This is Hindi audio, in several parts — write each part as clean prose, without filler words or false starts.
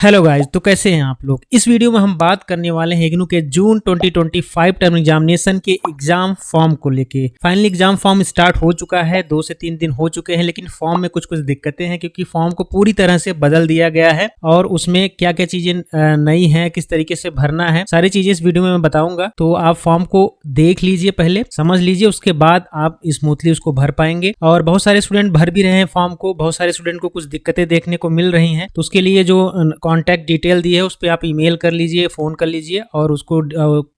हेलो गाइस, तो कैसे हैं आप लोग। इस वीडियो में हम बात करने वाले हैं इग्नू के जून 2025 टर्म एग्जामिनेशन के एग्जाम फॉर्म को लेके। फाइनली एग्जाम फॉर्म स्टार्ट हो चुका है, 2 से 3 दिन हो चुके हैं, लेकिन फॉर्म में कुछ दिक्कतें हैं क्योंकि फॉर्म को पूरी तरह से बदल दिया गया है और उसमें क्या क्या चीजें नई हैं, किस तरीके से भरना है, सारी चीजें इस वीडियो में मैं बताऊंगा। तो आप फॉर्म को देख लीजिए, पहले समझ लीजिए, उसके बाद आप स्मूथली उसको भर पाएंगे। और बहुत सारे स्टूडेंट भर भी रहे हैं फॉर्म को, बहुत सारे स्टूडेंट को कुछ दिक्कतें देखने को मिल रही हैं, तो उसके लिए जो कॉन्टैक्ट डिटेल दी है उस पर आप ईमेल कर लीजिए, फोन कर लीजिए और उसको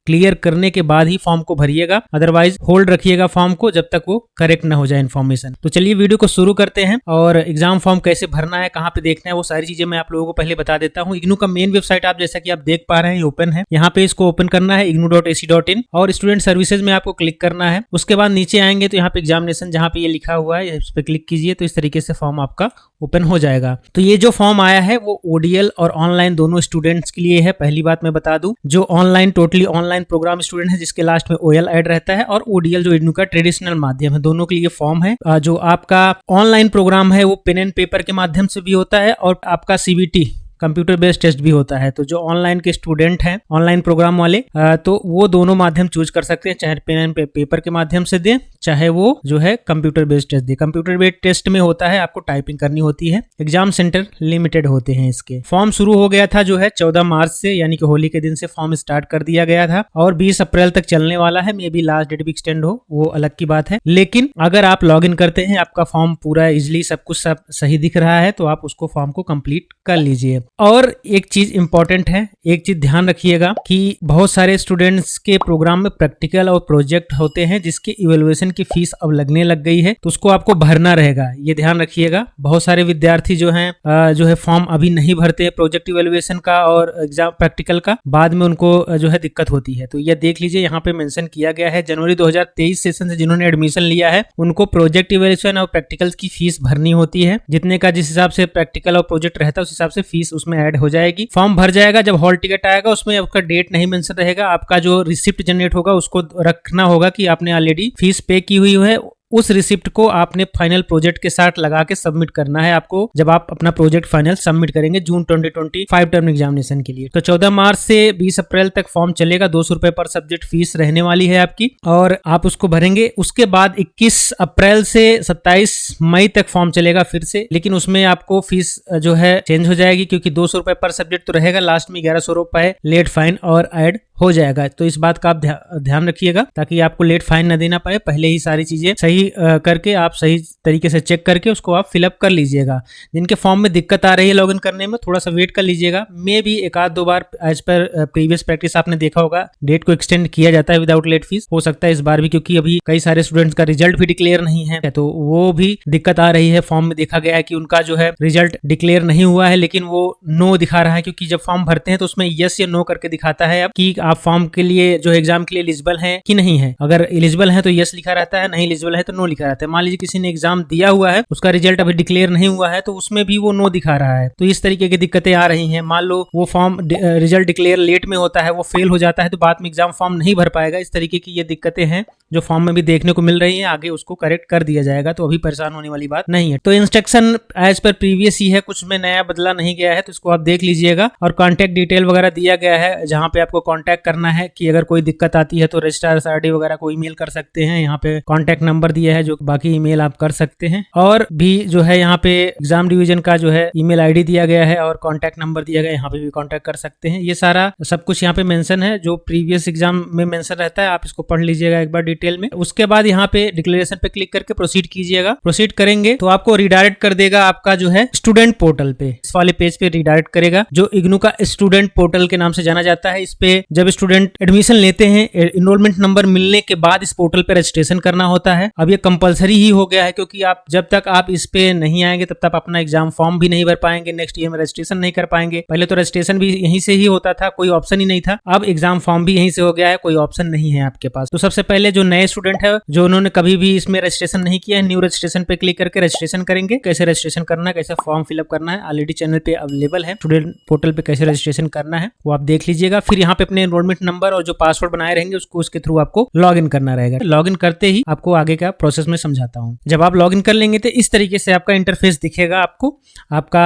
क्लियर करने के बाद ही फॉर्म को भरिएगा। अदरवाइज होल्ड रखिएगा फॉर्म को जब तक वो करेक्ट ना हो जाए इन्फॉर्मेशन। तो चलिए वीडियो को शुरू करते हैं और एग्जाम फॉर्म कैसे भरना है, कहाँ पे देखना है, वो सारी चीजें मैं आप लोगों को पहले बता देता हूँ। इग्नू का मेन वेबसाइट आप जैसा कि आप देख पा रहे हैं ओपन है। यहाँ पे इसको ओपन करना है ignu.ac.in और स्टूडेंट सर्विसेज में आपको क्लिक करना है। उसके बाद नीचे आएंगे तो यहाँ पे एग्जामिनेशन जहाँ पे ये लिखा हुआ है इस पे क्लिक कीजिए, तो इस तरीके से फॉर्म आपका ओपन हो जाएगा। तो ये जो फॉर्म आया है वो ओडीएल और ऑनलाइन दोनों स्टूडेंट्स के लिए है। पहली बात मैं बता दूं, जो online totally online program student है जिसके लास्ट में ओएल ऐड रहता है, और ओडीएल जो इग्नू का ट्रेडिशनल माध्यम है, दोनों के लिए फॉर्म है। जो आपका ऑनलाइन प्रोग्राम है वो पेन एंड पेपर के माध्यम से भी होता है और आपका सीबीटी कंप्यूटर बेस्ड टेस्ट भी होता है। तो जो ऑनलाइन के स्टूडेंट हैं ऑनलाइन प्रोग्राम वाले, तो वो दोनों माध्यम चूज कर सकते हैं, चाहे पेन एंड पेपर के माध्यम से दें, चाहे वो जो है कंप्यूटर बेस्ड टेस्ट दे। कंप्यूटर बेस्ड टेस्ट में होता है आपको टाइपिंग करनी होती है, एग्जाम सेंटर लिमिटेड होते हैं इसके। फॉर्म शुरू हो गया था जो है 14 मार्च से, यानी कि होली के दिन से फॉर्म स्टार्ट कर दिया गया था और 20 अप्रैल तक चलने वाला है। मे बी लास्ट डेट भी एक्सटेंड हो, वो अलग की बात है, लेकिन अगर आप लॉग इन करते हैं, आपका फॉर्म पूरा इजिली सब कुछ सब सही दिख रहा है, तो आप उसको फॉर्म को कंप्लीट कर लीजिए। और एक चीज इंपॉर्टेंट है, एक चीज ध्यान रखिएगा कि बहुत सारे स्टूडेंट्स के प्रोग्राम में प्रैक्टिकल और प्रोजेक्ट होते हैं जिसके इवैल्यूएशन की फीस अब लगने लग गई है, तो उसको आपको भरना रहेगा, ये ध्यान रखिएगा। बहुत सारे विद्यार्थी जो है फॉर्म अभी नहीं भरते हैं प्रोजेक्ट इवैल्यूएशन का और एग्जाम प्रैक्टिकल का, बाद में उनको जो है दिक्कत होती है। तो ये देख लीजिए, यहाँ पे मेंशन किया गया है जनवरी 2023 सेशन से जिन्होंने एडमिशन लिया है उनको प्रोजेक्ट इवैल्यूएशन और प्रैक्टिकल की फीस भरनी होती है। जितने का जिस हिसाब से प्रैक्टिकल और प्रोजेक्ट रहता है उस हिसाब से फीस उसमें ऐड हो जाएगी। फॉर्म भर जाएगा, जब हॉल टिकट आएगा उसमें आपका डेट नहीं मेंशन रहेगा, आपका जो रिसिप्ट जनरेट होगा उसको रखना होगा कि आपने ऑलरेडी फीस पे की हुई है। उस रिसिप्ट को आपने फाइनल प्रोजेक्ट के साथ लगा के सबमिट करना है आपको, जब आप अपना प्रोजेक्ट फाइनल सबमिट करेंगे जून 2025 टर्म एग्जामिनेशन के लिए। तो 14 मार्च से 20 अप्रैल तक फॉर्म चलेगा, 200 रुपए पर सब्जेक्ट फीस रहने वाली है आपकी, और आप उसको भरेंगे। उसके बाद 21 अप्रैल से 27 मई तक फॉर्म चलेगा फिर से, लेकिन उसमें आपको फीस जो है चेंज हो जाएगी क्योंकि 200 रुपए पर सब्जेक्ट तो रहेगा, लास्ट में 1100 रुपए लेट फाइन और ऐड हो जाएगा। तो इस बात का आप ध्यान रखिएगा ताकि आपको लेट फाइन न देना पड़े। पहले ही सारी चीजें सही करके आप सही तरीके से चेक करके उसको आप फिलअप कर लीजिएगा। जिनके फॉर्म में दिक्कत आ रही है लॉगिन करने में, थोड़ा सा वेट कर लीजिएगा। मे भी एक आध दो बार एज पर प्रीवियस प्रैक्टिस आपने देखा होगा डेट को एक्सटेंड किया जाता है विदाउट लेट फीस, हो सकता है इस बार भी, क्योंकि अभी कई सारे स्टूडेंट्स का रिजल्ट भी डिक्लेयर नहीं है, तो वो भी दिक्कत आ रही है। फॉर्म में देखा गया है कि उनका जो है रिजल्ट डिक्लेयर नहीं हुआ है लेकिन वो नो दिखा रहा है, क्योंकि जब फॉर्म भरते हैं तो उसमें यस या नो करके दिखाता है कि आप फॉर्म के लिए जो एग्जाम के लिए एलिजिबल हैं कि नहीं है। अगर एलिजिबल है तो यस लिखा रहता है, नहीं एलिजिबल है तो नो लिखा रहता है। मान लीजिए किसी ने एग्जाम दिया हुआ है, उसका रिजल्ट अभी डिक्लेयर नहीं हुआ है, तो उसमें भी वो नो दिखा रहा है। तो इस तरीके की दिक्कतें आ रही हैं। मान लो वो फॉर्म रिजल्ट डिक्लेयर लेट में होता है, वो फेल हो जाता है, तो बाद में एग्जाम फॉर्म नहीं भर पाएगा। इस तरीके की ये दिक्कतें हैं जो फॉर्म में भी देखने को मिल रही है, आगे उसको करेक्ट कर दिया जाएगा, तो अभी परेशान होने वाली बात नहीं है। तो इंस्ट्रक्शन एज पर प्रीवियस ही है, कुछ में नया बदला नहीं गया है, तो इसको आप देख लीजिएगा। और कॉन्टैक्ट डिटेल वगैरह दिया गया है जहाँ पे आपको कॉन्टैक्ट करना है कि अगर कोई दिक्कत आती है तो रजिस्ट्रार SRD वगैरह को ईमेल कर सकते हैं। यहाँ पे कॉन्टैक्ट नंबर दिया है, जो बाकी ईमेल आप कर सकते हैं। और भी जो है यहाँ पे एग्जाम डिवीजन का जो है ईमेल आईडी दिया गया है और कॉन्टैक्ट नंबर दिया गया है, यहाँ पे भी कॉन्टैक्ट कर सकते हैं। ये सारा सब कुछ यहाँ पे मेंशन है जो प्रीवियस एग्जाम में मेंशन रहता है, आप इसको पढ़ लीजिएगा एक बार डिटेल में। उसके बाद यहाँ पे डिक्लेरेशन पे क्लिक करके प्रोसीड कीजिएगा। प्रोसीड करेंगे तो आपको रिडायरेक्ट कर देगा आपका जो है स्टूडेंट पोर्टल पे, इस वाले पेज पे रिडायरेक्ट करेगा, जो इग्नू का स्टूडेंट पोर्टल के नाम से जाना जाता है। इस पे जब स्टूडेंट एडमिशन लेते हैं, एनरोलमेंट नंबर मिलने के बाद इस पोर्टल पे रजिस्ट्रेशन करना होता है। अब ये कंपलसरी ही हो गया है, क्योंकि आप जब तक आप इस पे नहीं आएंगे तब तक अपना एग्जाम फॉर्म भी नहीं भर पाएंगे, नेक्स्ट ईयर में रजिस्ट्रेशन नहीं कर पाएंगे। पहले तो रजिस्ट्रेशन भी यहीं से ही होता था, कोई ऑप्शन ही नहीं था, अब एग्जाम फॉर्म भी यहीं से हो गया है, कोई ऑप्शन नहीं है आपके पास। तो सबसे पहले जो नए स्टूडेंट है, जो उन्होंने कभी भी इसमें रजिस्ट्रेशन नहीं किया है, न्यू रजिस्ट्रेशन पे क्लिक करके रजिस्ट्रेशन करेंगे। कैसे रजिस्ट्रेशन करना है, कैसे फॉर्म फिलअप करना है, ऑलरेडी चैनल पे अवेलेबल है। स्टूडेंट पोर्टल पे कैसे रजिस्ट्रेशन करना है वो आप देख लीजिएगा। फिर यहाँ पे अपने एनरोलमेंट नंबर और जो पासवर्ड बनाए रहेंगे उसको उसके थ्रू आपको लॉग इन करना रहेगा। लॉग इन करते ही आपको आगे का प्रोसेस में समझाता हूँ। जब आप लॉग इन कर लेंगे तो इस तरीके से आपका इंटरफेस दिखेगा आपको। आपका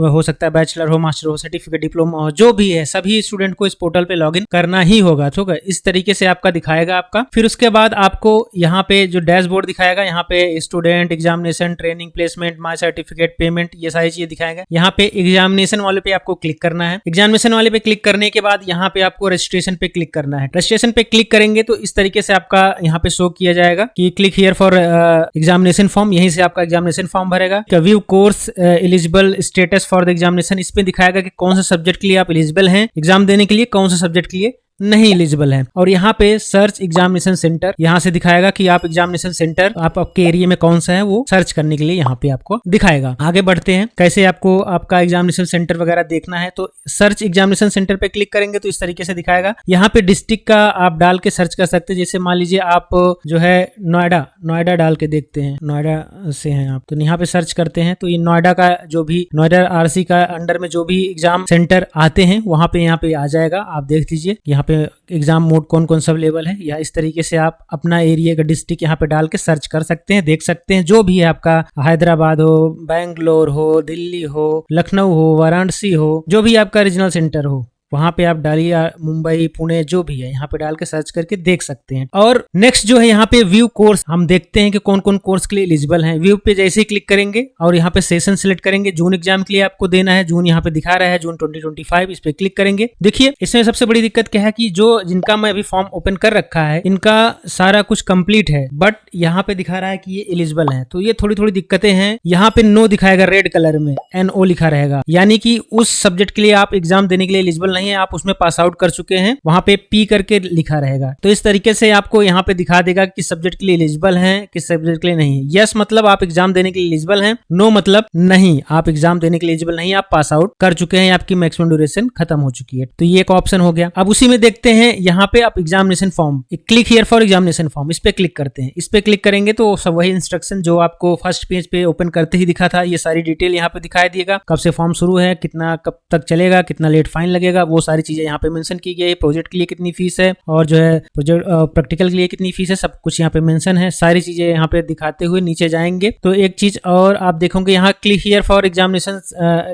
हो सकता है बैचलर हो, मास्टर हो, सर्टिफिकेट, डिप्लोमा हो, जो भी है सभी स्टूडेंट को इस पोर्टल पे लॉग इन करना ही होगा। ठीक है, इस तरीके से आपका दिखाएगा आपका। फिर उसके बाद आपको यहाँ पे जो डैशबोर्ड दिखाएगा, यहाँ पे स्टूडेंट, एग्जामिनेशन, ट्रेनिंग, प्लेसमेंट, माई सर्टिफिकेट, पेमेंट, ये सारी चीजें दिखाएगा। यहाँ पे एग्जामिनेशन वाले पे आपको क्लिक करना है। एग्जामिनेशन वाले पे क्लिक करने के बाद यहाँ पे आपको रजिस्ट्रेशन पे क्लिक करना है। रजिस्ट्रेशन पे क्लिक करेंगे तो इस तरीके से आपका यहाँ पे शो किया जाएगा कि click here for examination form. यहीं से आपका एग्जामिनेशन फॉर्म भरेगा। View course eligible status for the examination, इस पे दिखाएगा कि कौन से सब्जेक्ट के लिए आप एलिजिबल हैं एग्जाम देने के लिए, कौन से सब्जेक्ट के लिए नहीं एलिजिबल है। और यहाँ पे सर्च एग्जामिनेशन सेंटर, यहाँ से दिखाएगा कि आप एग्जामिनेशन सेंटर आप आपके एरिया में कौन सा है वो सर्च करने के लिए यहाँ पे आपको दिखाएगा। आगे बढ़ते हैं, कैसे आपको आपका एग्जामिनेशन सेंटर वगैरह देखना है। तो सर्च एग्जामिनेशन सेंटर पे क्लिक करेंगे तो इस तरीके से दिखाएगा। यहाँ पे डिस्ट्रिक्ट का आप डाल के सर्च कर सकते हैं। जैसे मान लीजिए आप जो है नोएडा डाल के देखते हैं, नोएडा से हैं आप, तो यहाँ पे सर्च करते हैं तो ये नोएडा का जो भी नोएडा आरसी का अंडर में जो भी एग्जाम सेंटर आते हैं वहां पे यहाँ पे आ जाएगा। आप देख लीजिए यहाँ पे एग्जाम मोड कौन कौन सा अवेलेबल है, या इस तरीके से आप अपना एरिया का डिस्ट्रिक्ट यहाँ पे डाल के सर्च कर सकते हैं, देख सकते हैं। जो भी है आपका, हैदराबाद हो, बेंगलोर हो, दिल्ली हो, लखनऊ हो, वाराणसी हो, जो भी आपका रीजनल सेंटर हो वहां पे आप डालिए, मुंबई, पुणे, जो भी है यहाँ पे डाल के सर्च करके देख सकते हैं। और नेक्स्ट जो है यहाँ पे व्यू कोर्स, हम देखते हैं कि कौन कौन कोर्स के लिए एलिजिबल हैं। व्यू पे जैसे ही क्लिक करेंगे और यहाँ पे सेशन सिलेक्ट करेंगे, जून एग्जाम के लिए आपको देना है, जून यहाँ पे दिखा रहा है, जून 2025, इस पे क्लिक करेंगे। देखिए इसमें सबसे बड़ी दिक्कत क्या है कि जो जिनका मैं अभी फॉर्म ओपन कर रखा है इनका सारा कुछ कंप्लीट है, बट यहाँ पे दिखा रहा है कि ये एलिजिबल है, तो ये थोड़ी थोड़ी दिक्कतें हैं। यहाँ पे नो दिखाएगा रेड कलर में, NO लिखा रहेगा, यानी कि उस सब्जेक्ट के लिए आप एग्जाम देने के लिए एलिजिबल नहीं है, आप उसमें पास आउट कर चुके हैं, वहां पे P करके लिखा रहेगा। तो इस तरीके से आपको यहाँ पे दिखा देगा कि सब्जेक्ट के लिए एलिजिबल हैं, किस सब्जेक्ट के लिए नहीं है। यस मतलब आप एग्जाम देने के लिए एलिजिबल हैं, नो मतलब नहीं, आप एग्जाम देने के लिए एलिजिबल नहीं, आप पास आउट कर चुके हैं, आपकी मैक्सिमम ड्यूरेशन खत्म हो चुकी है। तो ये एक ऑप्शन हो गया। अब उसी में देखते हैं यहाँ पे आप examination form, click here for examination form, इस पे क्लिक करते हैं। इस पे क्लिक करेंगे तो सब वही इंस्ट्रक्शन जो आपको फर्स्ट पेज पे ओपन करते ही दिखा था, ये सारी डिटेल यहाँ पे दिखाई दिएगा। कब से फॉर्म शुरू है, कितना कब तक चलेगा, कितना लेट फाइन लगेगा, वो सारी चीजें यहाँ पे मेंशन की गई। प्रोजेक्ट के लिए कितनी फीस है और जो है प्रोजेक्ट प्रैक्टिकल के लिए कितनी फीस है, सब कुछ यहाँ पे मेंशन है। सारी चीजें यहाँ पे दिखाते हुए नीचे जाएंगे तो एक चीज और आप देखोगे, यहाँ click here for examination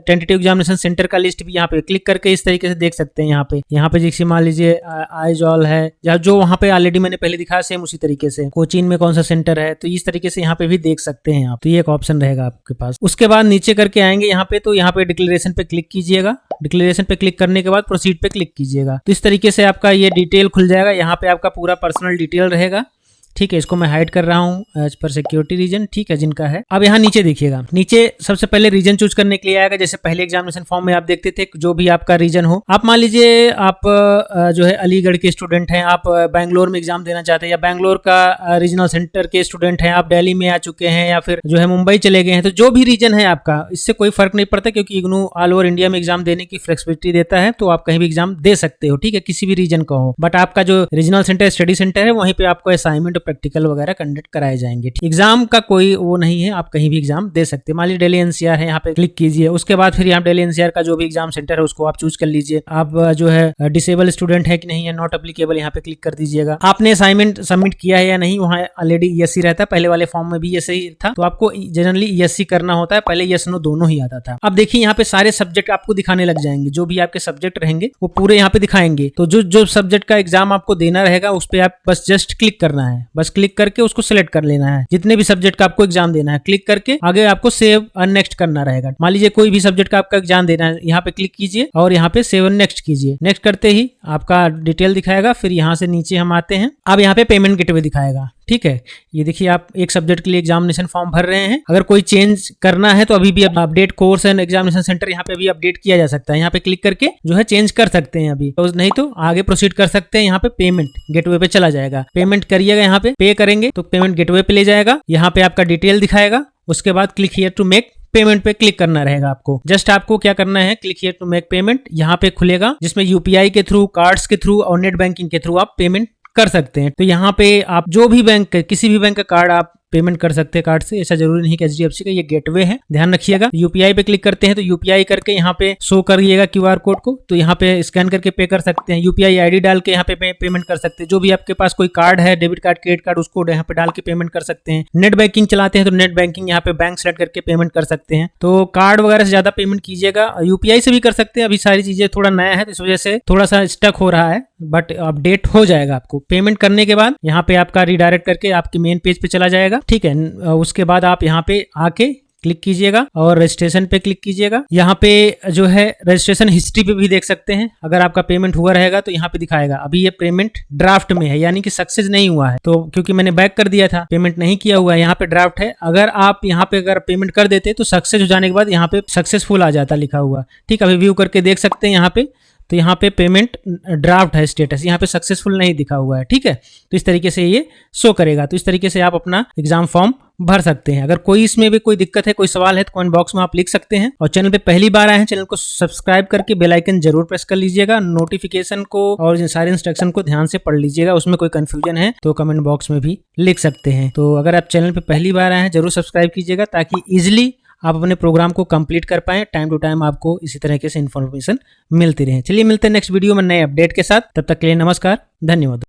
tentative examination centre का लिस्ट भी यहाँ पे क्लिक करके इस तरीके से देख सकते हैं। यहाँ पे जैसे मान लीजिए आइजॉल है, या जो वहाँ पे ऑलरेडी मैंने पहले दिखाया सेम उसी तरीके से कोचीन में कौन सा सेंटर है, तो इस तरीके से यहाँ पे भी देख सकते हैं आप। तो ये एक ऑप्शन रहेगा आपके पास। उसके बाद नीचे करके आएंगे यहाँ पे, तो यहाँ पे डिक्लेरेशन पे क्लिक कीजिएगा। डिक्लेरेशन पे क्लिक करने के बाद प्रोसीड पे क्लिक कीजिएगा। तो इस तरीके से आपका ये डिटेल खुल जाएगा। यहाँ पे आपका पूरा पर्सनल डिटेल रहेगा, ठीक है। इसको मैं हाइड कर रहा हूँ एज पर सिक्योरिटी रीजन, ठीक है, जिनका है। अब यहाँ नीचे देखिएगा, नीचे सबसे पहले रीजन चूज करने के लिए आएगा। जैसे पहले एग्जामिनेशन फॉर्म में आप देखते थे जो भी आपका रीजन हो, आप मान लीजिए आप जो है अलीगढ़ के स्टूडेंट हैं, आप बैंगलोर में एग्जाम देना चाहते हैं, या बैंगलोर का रीजनल सेंटर के स्टूडेंट हैं, आप दिल्ली में आ चुके हैं, या फिर जो है मुंबई चले गए हैं, तो जो भी रीजन है आपका, इससे कोई फर्क नहीं पड़ता, क्योंकि इग्नू ऑल ओवर इंडिया में एग्जाम देने की फ्लेक्सिबिलिटी देता है, तो आप कहीं भी एग्जाम दे सकते हो, ठीक है, किसी भी रीजन का हो। बट आपका जो रीजनल सेंटर, स्टडी सेंटर है, वहीं पे आपको असाइनमेंट, प्रैक्टिकल वगैरह कंडक्ट कराए जाएंगे। एग्जाम का कोई वो नहीं है, आप कहीं भी एग्जाम दे सकते हैं। मान लीजिए दिल्ली एनसीआर है, यहाँ पे क्लिक कीजिए। उसके बाद फिर यहाँ दिल्ली एनसीआर का जो भी एग्जाम सेंटर है उसको आप चूज कर लीजिए। आप जो है डिसेबल स्टूडेंट है कि नहीं है, नॉट एप्लीकेबल, यहाँ पे क्लिक कर दीजिएगा। आपने असाइनमेंट सबमिट किया है या नहीं, वहाँ ऑलरेडी ESC रहता है, पहले वाले फॉर्म में भी ESC था, तो आपको जनरली ESC करना होता है, पहले yes no दोनों ही आता था। अब देखिए यहाँ पे सारे सब्जेक्ट आपको दिखाने लग जाएंगे, जो भी आपके सब्जेक्ट रहेंगे वो पूरे यहाँ पे दिखाएंगे। तो जो सब्जेक्ट का एग्जाम आपको देना रहेगा उस पर आप बस जस्ट क्लिक करना है, बस क्लिक करके उसको सिलेक्ट कर लेना है। जितने भी सब्जेक्ट का आपको एग्जाम देना है, क्लिक करके आगे आपको सेव और नेक्स्ट करना रहेगा। मान लीजिए कोई भी सब्जेक्ट का आपका एग्जाम देना है, यहाँ पे क्लिक कीजिए और यहाँ पे सेव नेक्स्ट कीजिए। नेक्स्ट करते ही आपका डिटेल दिखाएगा। फिर यहाँ से नीचे हम आते हैं, अब यहाँ पे पेमेंट गेटवे दिखाएगा, ठीक है। ये देखिए आप एक सब्जेक्ट के लिए एग्जामिनेशन फॉर्म भर रहे हैं, अगर कोई चेंज करना है तो अभी भी update course and examination centre यहाँ पे भी अपडेट किया जा सकता है। यहाँ पे क्लिक करके जो है चेंज कर सकते हैं अभी, तो नहीं तो आगे प्रोसीड कर सकते हैं। यहाँ पे पेमेंट गेटवे पे चला जाएगा, पेमेंट करिएगा, यहाँ पे पे करेंगे तो पेमेंट गेटवे पे ले जाएगा। यहाँ पे आपका डिटेल दिखाएगा। उसके बाद click here to make payment पे क्लिक करना रहेगा आपको। जस्ट आपको क्या करना है, click here to make payment, यहाँ पे खुलेगा, जिसमें UPI के थ्रू, कार्ड्स के थ्रू और नेट बैंकिंग के थ्रू आप पेमेंट कर सकते हैं। तो यहाँ पे आप जो भी बैंक, किसी भी बैंक का कार्ड आप पेमेंट कर सकते हैं कार्ड से। ऐसा जरूरी नहीं कि HDFC का ये गेटवे है, ध्यान रखिएगा। यूपीआई पे क्लिक करते हैं तो यूपीआई करके यहाँ पे शो करिएगा QR कोड को, तो यहाँ पे स्कैन करके पे कर सकते हैं। यूपीआई ID डाल के यहाँ पे पेमेंट कर सकते हैं। जो भी आपके पास कोई कार्ड है, डेबिट कार्ड, क्रेडिट कार्ड, उसको यहाँ पे डाल के पेमेंट कर सकते हैं। नेट बैंकिंग चलाते हैं तो नेट बैंकिंग यहाँ पे बैंक सेलेक्ट करके पेमेंट कर सकते हैं। तो कार्ड वगैरह से ज्यादा पेमेंट कीजिएगा। यूपीआई से भी कर सकते हैं। अभी सारी चीजें थोड़ा नया है तो इस वजह से थोड़ा सा स्टक हो रहा है, बट अपडेट हो जाएगा। आपको पेमेंट करने के बाद यहाँ पे आपका रिडायरेक्ट करके आपके मेन पेज पे चला जाएगा, ठीक है। उसके बाद आप यहाँ पे आके क्लिक कीजिएगा और रजिस्ट्रेशन पे क्लिक कीजिएगा। यहाँ पे जो है रजिस्ट्रेशन हिस्ट्री पे भी देख सकते हैं। अगर आपका पेमेंट हुआ रहेगा तो यहाँ पे दिखाएगा। अभी ये पेमेंट ड्राफ्ट में है, यानी कि सक्सेस नहीं हुआ है, तो क्योंकि मैंने बैक कर दिया था, पेमेंट नहीं किया हुआ है, यहाँ पे ड्राफ्ट है। अगर आप यहाँ पे अगर पेमेंट कर देते तो सक्सेस हो जाने के बाद यहाँ पे सक्सेसफुल आ जाता लिखा हुआ, ठीक। अभी व्यू करके देख सकते हैं यहाँ पे, तो यहाँ पे पेमेंट ड्राफ्ट है स्टेटस, यहाँ पे सक्सेसफुल नहीं दिखा हुआ है, ठीक है। तो इस तरीके से ये शो करेगा। तो इस तरीके से आप अपना एग्जाम फॉर्म भर सकते हैं। अगर कोई इसमें भी कोई दिक्कत है, कोई सवाल है तो कमेंट बॉक्स में आप लिख सकते हैं। और चैनल पे पहली बार आए हैं, चैनल को सब्सक्राइब करके बेल आइकन जरूर प्रेस कर लीजिएगा। नोटिफिकेशन को और सारे इंस्ट्रक्शन को ध्यान से पढ़ लीजिएगा। उसमें कोई कंफ्यूजन है तो कमेंट बॉक्स में भी लिख सकते हैं। तो अगर आप चैनल पे पहली बार आए हैं, जरूर सब्सक्राइब कीजिएगा ताकि इजिली आप अपने प्रोग्राम को कंप्लीट कर पाएं। टाइम टू टाइम आपको इसी तरीके से इन्फॉर्मेशन मिलती रहे। चलिए मिलते हैं नेक्स्ट वीडियो में नए अपडेट के साथ। तब तक के लिए नमस्कार, धन्यवाद।